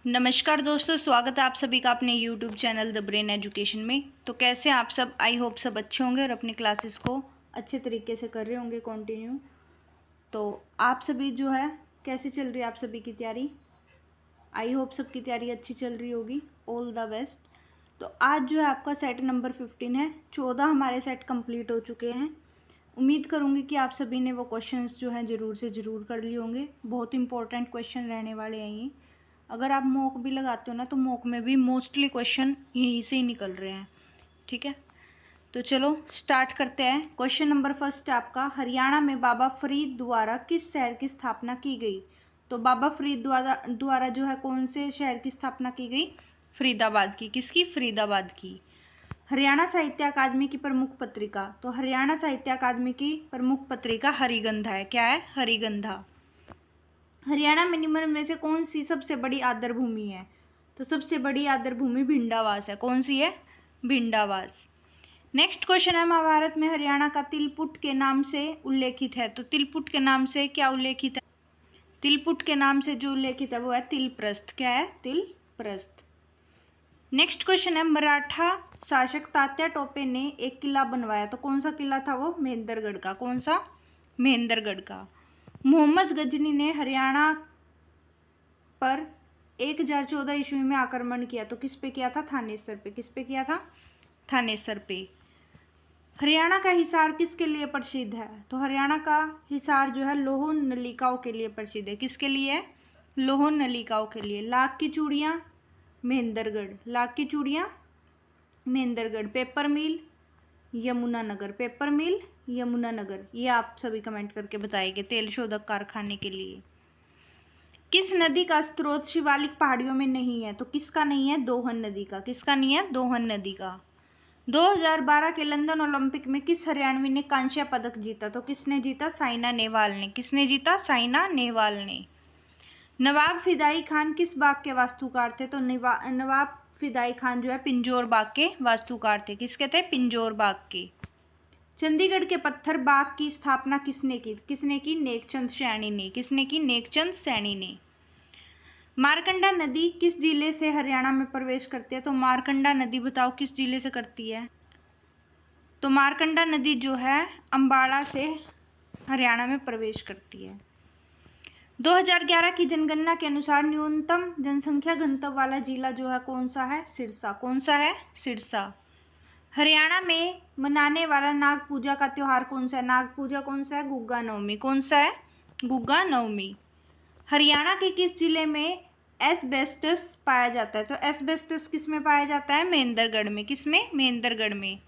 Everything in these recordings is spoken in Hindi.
नमस्कार दोस्तों, स्वागत है आप सभी का अपने YouTube channel the brain education में। तो कैसे आप सब, आई होप सब अच्छे होंगे और अपनी क्लासेस को अच्छे तरीके से कर रहे होंगे कंटिन्यू। तो आप सभी जो है कैसे चल रही है आप सभी की तैयारी? आई होप सबकी तैयारी अच्छी चल रही होगी। All the best. तो आज जो है आपका सेट नंबर 15 है। 14 हमारे सेट कंप्लीट हो चुके हैं। उम्मीद करूँगी कि आप सभी ने वो क्वेश्चंस जो हैं ज़रूर से ज़रूर कर लिए होंगे। बहुत इंपॉर्टेंट क्वेश्चन रहने वाले हैं ये। अगर आप मॉक भी लगाते हो ना, तो मॉक में भी मोस्टली क्वेश्चन यहीं से ही निकल रहे हैं। ठीक है, तो चलो स्टार्ट करते हैं। क्वेश्चन नंबर फर्स्ट आपका, हरियाणा में बाबा फरीद द्वारा किस शहर की स्थापना की गई? तो बाबा फरीद द्वारा जो है कौन से शहर की स्थापना की गई? फरीदाबाद की। किसकी? फरीदाबाद की। हरियाणा साहित्य अकादमी की प्रमुख पत्रिका? तो हरियाणा साहित्य अकादमी की प्रमुख पत्रिका हरिगंधा है। क्या है? हरिगंधा। हरियाणा में निम्न में से कौन सी सबसे बड़ी आर्द्र भूमि है? तो सबसे बड़ी आर्द्र भूमि भिंडावास है। कौन सी है? भिंडावास। नेक्स्ट क्वेश्चन है, महाभारत में हरियाणा का तिलपुट के नाम से उल्लेखित है। तो तिलपुट के नाम से क्या उल्लेखित है? तिलपुट के नाम से जो उल्लेखित है वो है तिलप्रस्थ। क्या है? तिलप्रस्थ। नेक्स्ट क्वेश्चन है, मराठा शासक तात्या टोपे ने एक किला बनवाया। तो कौन सा किला था वो? महेंद्रगढ़ का। कौन सा? महेंद्रगढ़ का। मोहम्मद गजनी ने हरियाणा पर 1014 ईस्वी में आक्रमण किया। तो किस पे किया था? थानेसर पे। किस पे किया था? थानेसर पे। हरियाणा का हिसार किसके लिए प्रसिद्ध है? तो हरियाणा का हिसार जो है लौह नलिकाओं के लिए प्रसिद्ध है। किसके लिए? लौह नलिकाओं के लिए। लाख की चूड़ियाँ, महेंद्रगढ़। लाख की चूड़ियाँ, महेंद्रगढ़। पेपर मिल, यमुनानगर। पेपर मिल, यमुनानगर। ये आप सभी कमेंट करके बताएंगे। तेल शोधक कारखाने के लिए। किस नदी का स्रोत शिवालिक पहाड़ियों में नहीं है? तो किसका नहीं है? दोहन नदी का। किसका नहीं है? दोहन नदी का। 2012 के लंदन ओलंपिक में किस हरियाणवी ने कांस्य पदक जीता? तो किसने जीता? साइना नेहवाल ने। किसने जीता? साइना नेहवाल ने। नवाब फिदाई खान किस बाग के वास्तुकार थे? तो नवाब फिदाई खान जो है पिंजौर बाग के वास्तुकार थे। किसके थे? पिंजौर बाग के। चंडीगढ़ के पत्थर बाग की स्थापना किसने की? किसने की? नेकचंद सैनी ने। किसने की? नेकचंद सैनी ने। मारकंडा नदी किस जिले से हरियाणा में प्रवेश करती है? तो मारकंडा नदी बताओ किस जिले से करती है? तो मारकंडा नदी जो है अंबाला से हरियाणा में प्रवेश करती है। 2011 की जनगणना के अनुसार न्यूनतम जनसंख्या घनत्व वाला जिला जो है कौन सा है? सिरसा। कौन सा है? सिरसा। हरियाणा में मनाने वाला नाग पूजा का त्योहार कौन सा है? नाग पूजा कौन सा है? गुग्गा नवमी। कौन सा है? गुग्गा नवमी। हरियाणा के किस जिले में एस्बेस्टस पाया जाता है? तो एस्बेस्टस किस में पाया जाता है? महेंद्रगढ़ में। किस में? महेंद्रगढ़ में।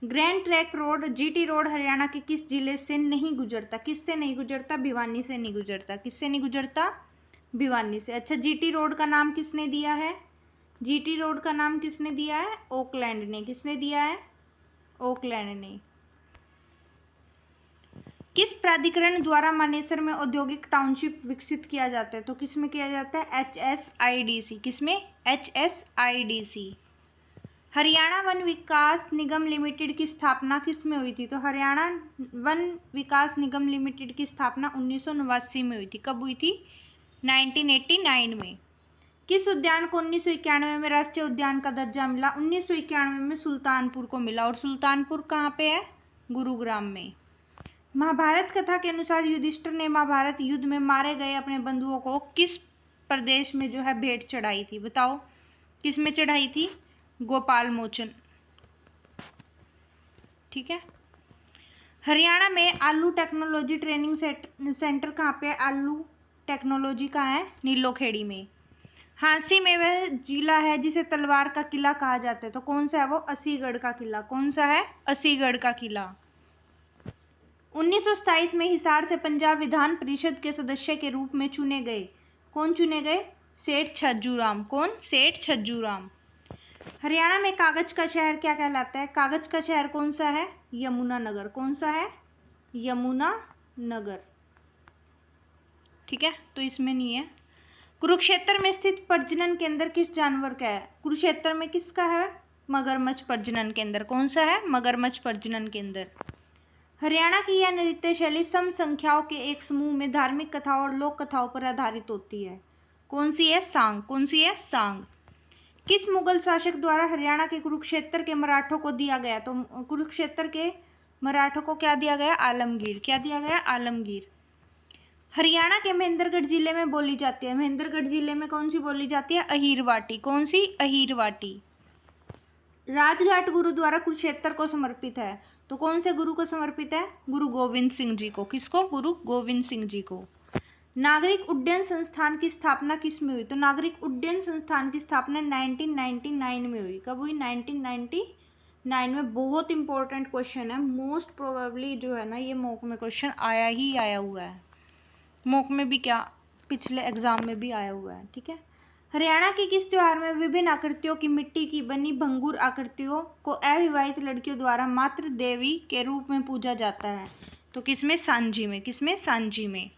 Grand track road, GT road Haryana के किस जिले से नहीं गुजरता? किससे नहीं गुजरता? भिवानी से नहीं गुजरता। किससे नहीं गुजरता? भिवानी से। अच्छा, जीटी रोड का नाम किसने दिया है? जीटी रोड का नाम किसने दिया है? ओकलैंड ने। किसने दिया है? ओकलैंड ने। किस प्राधिकरण द्वारा मानेसर में औद्योगिक टाउनशिप विकसित किया जाता है? तो किस में किया जाता है? HSIDC। किस में? HSIDC। हरियाणा वन विकास निगम लिमिटेड की स्थापना किस में हुई थी? तो हरियाणा वन विकास निगम लिमिटेड की स्थापना 1989 में हुई थी। कब हुई थी? 1989 में। किस उद्यान को 1991 में राष्ट्रीय उद्यान का दर्जा मिला? 1991 में सुल्तानपुर को मिला। और सुल्तानपुर कहाँ पे है? गुरुग्राम में। महाभारत कथा के अनुसार युधिष्ठिर ने महाभारत युद्ध में मारे गए अपने बंधुओं को किस प्रदेश में जो है भेंट चढ़ाई थी? बताओ किस में चढ़ाई थी? गोपाल मोचन। ठीक है। हरियाणा में आलू टेक्नोलॉजी ट्रेनिंग सेंटर कहाँ पे है? आलू टेक्नोलॉजी कहाँ है? नीलोखेड़ी में। हांसी में वह जिला है जिसे तलवार का किला कहा जाता है। तो कौन सा है वो? असीगढ़ का किला। कौन सा है? असीगढ़ का किला। 1927 में हिसार से पंजाब विधान परिषद के सदस्य के रूप में चुने गए। कौन चुने गए? सेठ छज्जूराम। कौन? सेठ छज्जूराम। हरियाणा में कागज का शहर क्या कहलाता है? कागज का शहर कौन सा है? यमुनानगर। कौन सा है? यमुनानगर। ठीक है, तो इसमें नहीं है। कुरुक्षेत्र में स्थित प्रजनन केंद्र किस जानवर का है? कुरुक्षेत्र में किसका है? मगरमच्छ प्रजनन केंद्र। कौन सा है? मगरमच्छ प्रजनन केंद्र। हरियाणा की यह नृत्य शैली सम संख्याओं के एक समूह में धार्मिक कथाओं और लोक कथाओं पर आधारित होती है। कौन सी है? सांग। कौन सी है? सांग। किस मुगल शासक द्वारा हरियाणा के कुरुक्षेत्र के मराठों को दिया गया? तो कुरुक्षेत्र के मराठों को क्या दिया गया? आलमगीर। क्या दिया गया? आलमगीर। हरियाणा के महेंद्रगढ़ जिले में बोली जाती है, महेंद्रगढ़ जिले में कौन सी बोली जाती है? अहीरवाटी। कौन सी? अहीरवाटी। राजघाट गुरुद्वारा कुरुक्षेत्र को समर्पित है, तो कौन से गुरु को समर्पित है? गुरु गोविंद सिंह जी को। किसको? गुरु गोविंद सिंह जी को। नागरिक उड्डयन संस्थान की स्थापना किस में हुई? तो नागरिक उड्डयन संस्थान की स्थापना 1999 में हुई। कब हुई? 1999 में। बहुत इंपॉर्टेंट क्वेश्चन है, मोस्ट प्रोबेबली जो है ना ये मॉक में क्वेश्चन आया ही आया हुआ है, मॉक में भी क्या पिछले एग्जाम में भी आया हुआ है। ठीक है। हरियाणा के किस त्योहार में विभिन्न आकृतियों की मिट्टी की बनी भंगुर आकृतियों को अविवाहित लड़कियों द्वारा मातृ देवी के रूप में पूजा जाता है? तो किसमें? सांझी में। किसमें? सांझी में।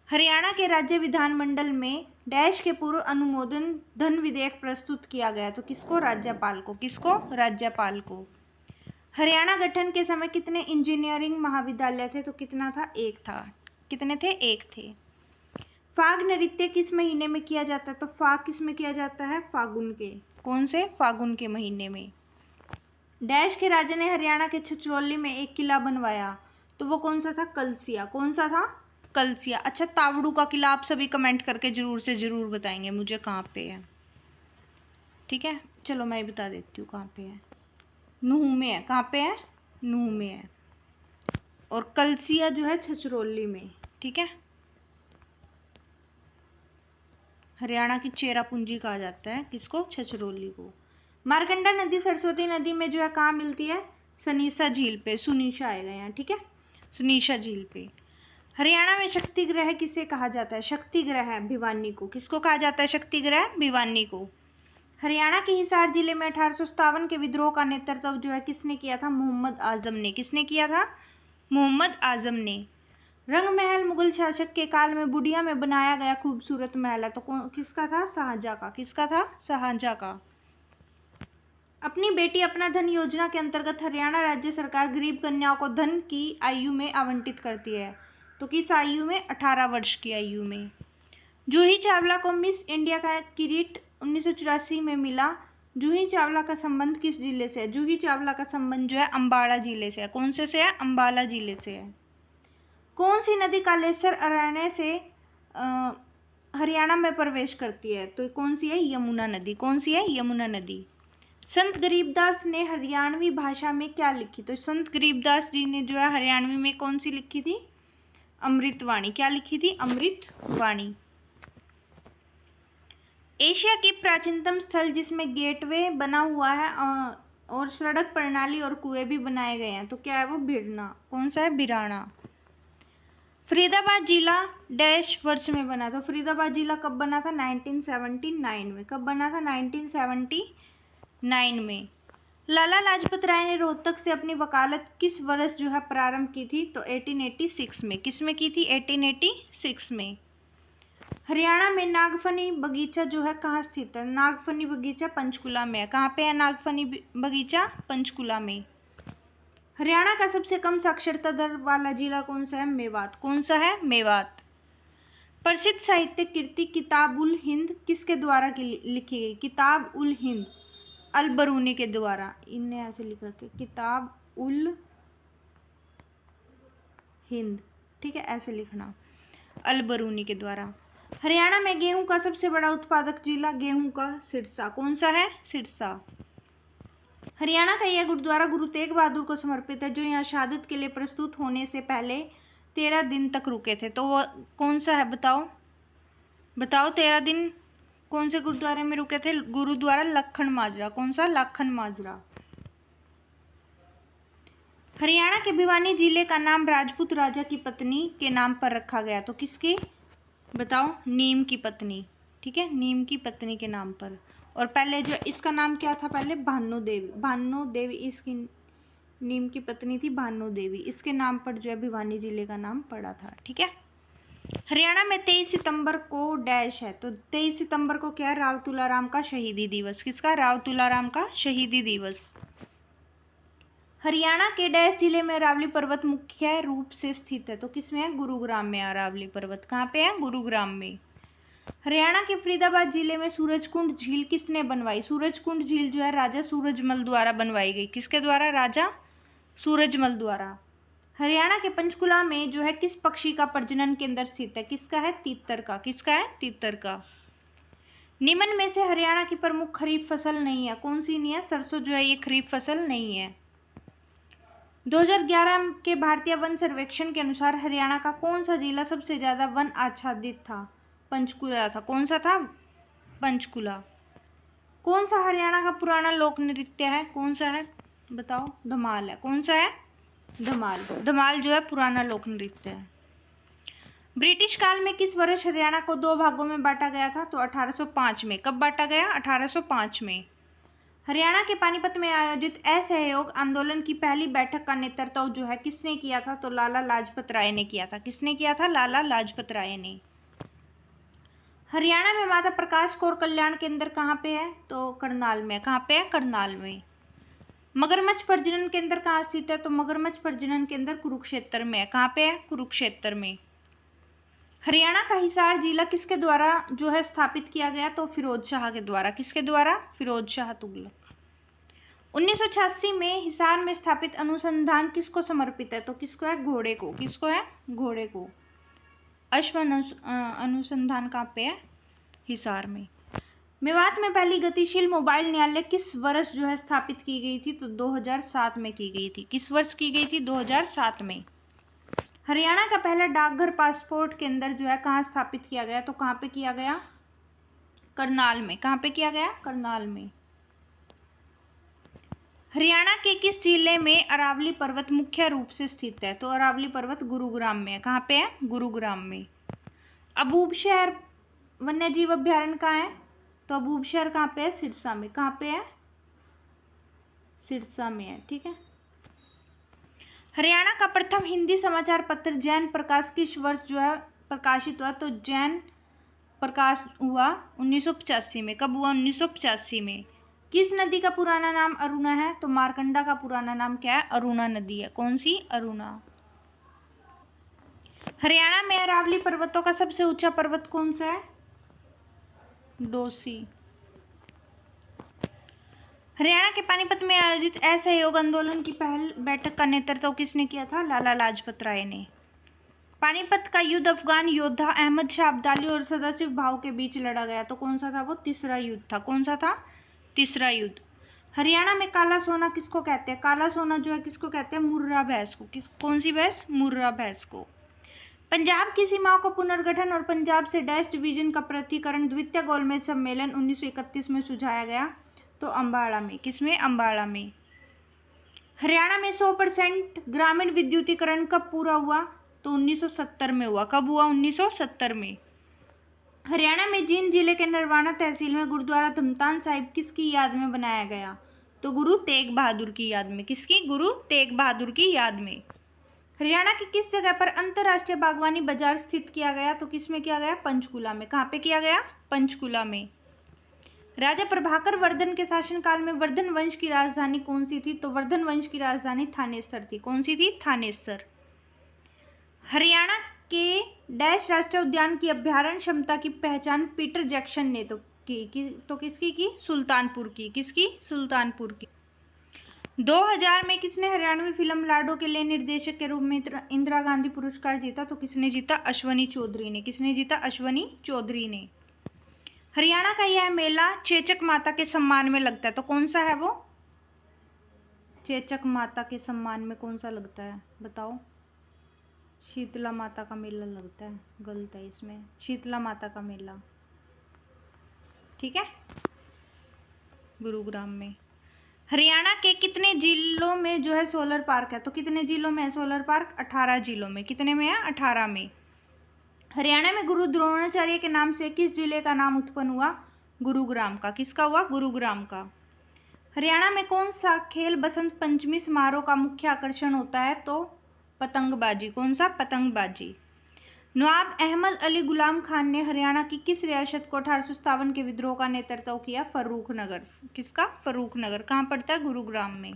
हरियाणा के राज्य विधानमंडल में डैश के पूर्व अनुमोदन धन विधेयक प्रस्तुत किया गया? तो किसको? राज्यपाल को। किसको? राज्यपाल को। हरियाणा गठन के समय कितने इंजीनियरिंग महाविद्यालय थे? तो कितना था? एक था। कितने थे? एक थे। फाग नृत्य किस महीने में किया जाता है? तो फाग किस में किया जाता है? फागुन के। कौन से? फागुन के महीने में। डैश के राजा ने हरियाणा के छछरौली में एक किला बनवाया, तो वो कौन सा था? कलसिया। कौन सा था? कलसिया। अच्छा, तावड़ू का किला आप सभी कमेंट करके ज़रूर से ज़रूर बताएंगे मुझे कहाँ पे है। ठीक है, चलो मैं बता देती हूँ कहाँ पे है। नूह में है। कहाँ पे है? नूह में है। और कलसिया जो है छछरौली में। ठीक है। हरियाणा की चेरापूंजी कहा जाता है किसको? छछरौली को। मारकंडा नदी सरस्वती नदी में जो है कहाँ मिलती है? सनीसा झील पे। सुनीशा आएगा यहाँ। ठीक है, सुनीशा झील पे। हरियाणा में शक्ति ग्रह किसे कहा जाता है? शक्ति ग्रह भिवानी को। किसको कहा जाता है? शक्ति ग्रह भिवानी को। हरियाणा के हिसार जिले में 1857 के विद्रोह का नेतृत्व जो है किसने किया था? मोहम्मद आजम ने। किसने किया था? मोहम्मद आजम ने। रंग महल मुगल शासक के काल में बुढ़िया में बनाया गया खूबसूरत महल है, तो किसका था? शाहजहाँ का। किसका था? शाहजहाँ का। अपनी बेटी अपना धन योजना के अंतर्गत हरियाणा राज्य सरकार गरीब कन्याओं को धन की आयु में आवंटित करती है, तो किस आयु में? 18 वर्ष की आयु में। जूही चावला को मिस इंडिया का किरीट 1984 में मिला। जूही चावला का संबंध किस जिले से है? जूही चावला का संबंध जो है अम्बाला जिले से है। कौन से है? अम्बाला जिले से है। कौन सी नदी कालेश्वर अरण्य से हरियाणा में प्रवेश करती है? तो कौन सी है? यमुना नदी। कौन सी है? यमुना नदी। संत गरीबदास ने हरियाणवी भाषा में क्या लिखी? तो संत गरीबदास जी ने जो है हरियाणवी में कौन सी लिखी थी? अमृतवाणी। क्या लिखी थी? अमृतवाणी। एशिया की प्राचीनतम स्थल जिसमें गेटवे बना हुआ है और सड़क प्रणाली और कुएं भी बनाए गए हैं, तो क्या है वो? भिड़ना। कौन सा है? भिराना। फरीदाबाद जिला डैश वर्ष में बना? तो फरीदाबाद जिला कब बना था? 1979 में। कब बना था? 1979 में। लाला लाजपत राय ने रोहतक से अपनी वकालत किस वर्ष जो है प्रारंभ की थी? तो 1886 में। किस में की थी? 1886 में। हरियाणा में नागफनी बगीचा जो है कहाँ स्थित है? नागफनी बगीचा पंचकुला में है। कहाँ पे है नागफनी बगीचा? पंचकुला में। हरियाणा का सबसे कम साक्षरता दर वाला जिला कौन सा है? मेवात। कौन सा है? मेवात। प्रसिद्ध साहित्यिक कृति किताब उल हिंद किसके द्वारा लिखी गई? किताब उल हिंद अल बरूनी के द्वारा। इनने ऐसे लिख रखे किताब उल हिंद। ठीक है, ऐसे लिखना, अल बरूनी के द्वारा। हरियाणा में गेहूं का सबसे बड़ा उत्पादक जिला गेहूं का सिरसा। कौन सा है? सिरसा। हरियाणा का यह गुरुद्वारा गुरु तेग बहादुर को समर्पित है, जो यहाँ शहादत के लिए प्रस्तुत होने से पहले 13 दिन तक रुके थे। तो वो कौन सा है? बताओ बताओ। 13 दिन कौन से गुरुद्वारे में रुके थे? गुरुद्वारा लखन माजरा। कौन सा? लखन माजरा। हरियाणा के भिवानी जिले का नाम राजपूत राजा की पत्नी के नाम पर रखा गया, तो किसकी? बताओ। नीम की पत्नी। ठीक है, नीम की पत्नी के नाम पर। और पहले जो इसका नाम क्या था? पहले भानु देवी। भानु देवी इसकी नीम की पत्नी थी, भानु देवी। इसके नाम पर जो है भिवानी जिले का नाम पड़ा था। ठीक है। हरियाणा में 23 सितंबर को डैश है, तो 23 सितंबर को क्या है? राव तुलाराम का शहीदी दिवस। किसका? राव तुलाराम का शहीदी दिवस। हरियाणा के डैश जिले में अरावली पर्वत मुख्य रूप से स्थित है, तो किसमें है? गुरुग्राम में। अरावली पर्वत कहाँ पे है? गुरुग्राम में। हरियाणा के फरीदाबाद जिले में सूरजकुंड झील किसने बनवाई? सूरजकुंड झील जो है राजा सूरजमल द्वारा बनवाई गई। किसके द्वारा? राजा सूरजमल द्वारा। हरियाणा के पंचकुला में जो है किस पक्षी का प्रजनन केंद्र स्थित है? किसका है? तीतर का। किसका है? तीतर का। निम्न में से हरियाणा की प्रमुख खरीफ फसल नहीं है, कौन सी नहीं है? सरसों जो है ये खरीफ फसल नहीं है। 2011 के भारतीय वन सर्वेक्षण के अनुसार हरियाणा का कौन सा जिला सबसे ज्यादा वन आच्छादित था? पंचकुला था। कौन सा था? पंचकुला। कौन सा हरियाणा का पुराना लोक नृत्य है? कौन सा है? बताओ। धमाल है। कौन सा है? धमाल। धमाल जो है पुराना लोक नृत्य है। ब्रिटिश काल में किस वर्ष हरियाणा को 2 भागों में बांटा गया था? तो 1805 में। कब बांटा गया? 1805 में। हरियाणा के पानीपत में आयोजित असहयोग आंदोलन की पहली बैठक का नेतृत्व जो है किसने किया था? तो लाला लाजपत राय ने किया था। किसने किया था? लाला लाजपत राय ने। हरियाणा में माता प्रकाश कौर कल्याण केंद्र कहाँ पे है? तो करनाल में। कहाँ पे है? करनाल में। मगरमच्छ प्रजनन केंद्र कहाँ स्थित है? तो मगरमच्छ प्रजनन केंद्र कुरुक्षेत्र में है। कहाँ पे है? कुरुक्षेत्र में। हरियाणा का हिसार जिला किसके द्वारा जो है स्थापित किया गया? तो फिरोज शाह के द्वारा। किसके द्वारा? फिरोज शाह तुगलक। 1986 में हिसार में स्थापित अनुसंधान किसको समर्पित है? तो किसको है? घोड़े को। किसको है? घोड़े को। अश्व अनुसंधान कहाँ पे है? हिसार में। मेवात में पहली गतिशील मोबाइल न्यायालय किस वर्ष जो है स्थापित की गई थी? तो 2007 में की गई थी। किस वर्ष की गई थी? 2007 में। हरियाणा का पहला डाकघर पासपोर्ट केंद्र जो है कहाँ स्थापित किया गया? तो कहाँ पे किया गया? करनाल में। कहाँ पे किया गया? करनाल में। हरियाणा के किस जिले में अरावली पर्वत मुख्य रूप से स्थित है? तो अरावली पर्वत गुरुग्राम में है। कहाँ पे है? गुरुग्राम में। अबूबशहर वन्यजीव अभ्यारण्य कहाँ है? तो अबूबशहर कहाँ पे है? सिरसा में। कहाँ पे है? सिरसा में है। ठीक है। हरियाणा का प्रथम हिंदी समाचार पत्र जैन प्रकाश किस वर्ष जो है प्रकाशित हुआ? तो जैन प्रकाश हुआ 1985 में। कब हुआ? 1985 में। किस नदी का पुराना नाम अरुणा है? तो मारकंडा का पुराना नाम क्या है? अरुणा नदी है। कौन सी? अरुणा। हरियाणा में अरावली पर्वतों का सबसे ऊंचा पर्वत कौन सा है? डोसी। हरियाणा के पानीपत में आयोजित असहयोग आंदोलन की पहल बैठक का नेतृत्व किसने किया था? लाला लाजपत राय ने। पानीपत का युद्ध अफगान योद्धा अहमद शाह अब्दाली और सदाशिव भाऊ के बीच लड़ा गया। तो कौन सा था वो? तीसरा युद्ध था। कौन सा था? तीसरा युद्ध। हरियाणा में काला सोना किसको कहते हैं? काला सोना जो है किसको कहते हैं? मुर्रा भैंस को। कौन सी भैंस? मुर्रा भैंस को। पंजाब की सीमाओं का पुनर्गठन और पंजाब से डैश डिवीजन का पृथक्करण द्वितीय गोलमेज सम्मेलन 1931 में सुझाया गया। तो अम्बाड़ा में। किसमें? अम्बाड़ा में। हरियाणा में 100% ग्रामीण विद्युतीकरण कब पूरा हुआ? तो 1970 में हुआ। कब हुआ? 1970 में। हरियाणा में जींद जिले के नरवाना तहसील में गुरुद्वारा धमतान साहिब किसकी याद में बनाया गया? तो गुरु तेग बहादुर की याद में। किसकी? गुरु तेग बहादुर की याद में। हरियाणा की किस जगह पर अंतर्राष्ट्रीय बागवानी बाजार स्थित किया गया? तो किसमें किया गया? पंचकुला में। कहाँ पे किया गया? पंचकुला में। राजा प्रभाकर वर्धन के शासनकाल में वर्धन वंश की राजधानी कौन सी थी? तो वर्धन वंश की राजधानी थानेसर थी। कौन सी थी? थानेसर। हरियाणा के डैश राष्ट्रीय उद्यान की अभ्यारण्य क्षमता की पहचान पीटर जैक्सन ने तो किसकी की? सुल्तानपुर की। किसकी? सुल्तानपुर की। 2000 में किसने हरियाणवी फिल्म लाडो के लिए निर्देशक के रूप में इंदिरा गांधी पुरस्कार जीता? तो किसने जीता? अश्वनी चौधरी ने। किसने जीता? अश्वनी चौधरी ने। हरियाणा का यह मेला चेचक माता के सम्मान में लगता है। तो कौन सा है वो? चेचक माता के सम्मान में कौन सा लगता है? बताओ। शीतला माता का मेला लगता है। गलत है इसमें। शीतला माता का मेला। ठीक है। गुरुग्राम में। हरियाणा के कितने जिलों में जो है सोलर पार्क है? तो कितने जिलों में है सोलर पार्क? 18 जिलों में। कितने में है? 18 में। हरियाणा में गुरु द्रोणाचार्य के नाम से किस जिले का नाम उत्पन्न हुआ? गुरुग्राम का। किसका हुआ? गुरुग्राम का। हरियाणा में कौन सा खेल बसंत पंचमी समारोह का मुख्य आकर्षण होता है? तो पतंगबाजी। कौन सा? पतंगबाजी। नवाब अहमद अली गुलाम खान ने हरियाणा की किस रियासत को 1857 के विद्रोह का नेतृत्व किया? फर्रुखनगर। किसका? फर्रुखनगर। कहाँ पड़ता है? गुरुग्राम में।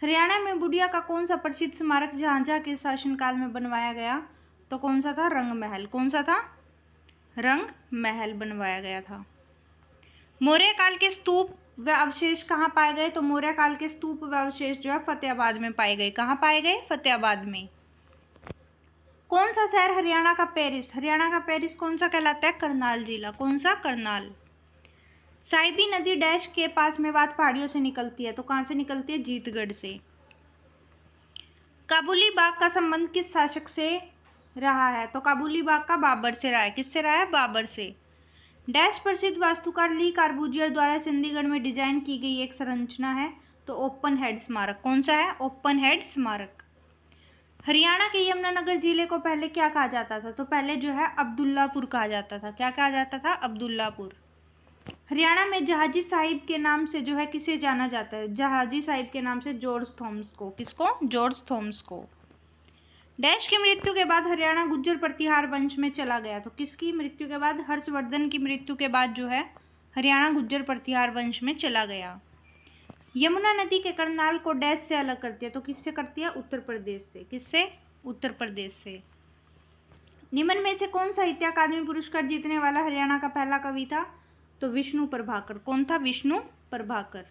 हरियाणा में बुढ़िया का कौन सा प्रसिद्ध स्मारक जहांजहाँ के शासनकाल में बनवाया गया? तो कौन सा था? रंग महल। कौन सा था? रंग महल बनवाया गया था। मौर्य काल के स्तूप व अवशेष कहाँ पाए गए? तो मौर्य काल के स्तूप व अवशेष जो है फतेहाबाद में पाए गए। कहाँ पाए गए? फतेहाबाद में। कौन सा शहर हरियाणा का पेरिस? हरियाणा का पेरिस कौन सा कहलाता है? करनाल जिला। कौन सा? करनाल। साहिबी नदी डैश के पास मेवात पहाड़ियों से निकलती है, तो कहाँ से निकलती है? जीतगढ़ से। काबुली बाग का संबंध किस शासक से रहा है? तो काबुली बाग का बाबर से रहा है। किससे रहा है? बाबर से। डैश प्रसिद्ध वास्तुकार ली कार्बूजियर द्वारा चंडीगढ़ में डिजाइन की गई एक संरचना है, तो ओपन हेड स्मारक। कौन सा है? ओपन हेड स्मारक। हरियाणा के यमुनानगर जिले को पहले क्या कहा जाता था? तो पहले जो है अब्दुल्लापुर कहा जाता था। क्या कहा जाता था? अब्दुल्लापुर। हरियाणा में जहाजी साहिब के नाम से जो है किसे जाना जाता है? जहाजी साहिब के नाम से जॉर्ज थॉमस को। किसको? जॉर्ज थॉमस को। डैश की मृत्यु के बाद हरियाणा गुर्जर प्रतिहार वंश में चला गया, तो किसकी मृत्यु के बाद? हर्षवर्धन की मृत्यु के बाद जो है हरियाणा गुर्जर प्रतिहार वंश में चला गया। यमुना नदी के करनाल को डैश से अलग करती है, तो किससे करती है? उत्तर प्रदेश से। किससे? उत्तर प्रदेश से। निम्न में से कौन साहित्य अकादमी पुरस्कार जीतने वाला हरियाणा का पहला कवि था? तो विष्णु प्रभाकर। कौन था? विष्णु प्रभाकर।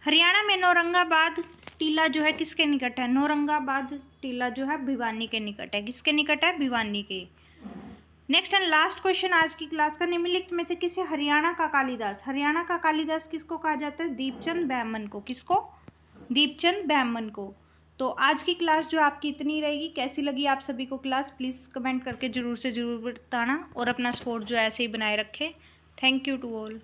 हरियाणा में नौरंगाबाद टीला जो है किसके निकट है? नौरंगाबाद टीला जो है भिवानी के निकट है। किसके निकट है? भिवानी के। नेक्स्ट एंड लास्ट क्वेश्चन आज की क्लास का, निम्नलिखित में से किसे हरियाणा का कालिदास? हरियाणा का कालिदास किसको कहा जाता है? दीपचंद बैमन को। किसको? दीपचंद बैमन को। तो आज की क्लास जो आपकी इतनी रहेगी। कैसी लगी आप सभी को क्लास? प्लीज़ कमेंट करके ज़रूर से ज़रूर बताना और अपना सपोर्ट जो है ऐसे ही बनाए रखें। Thank you to all.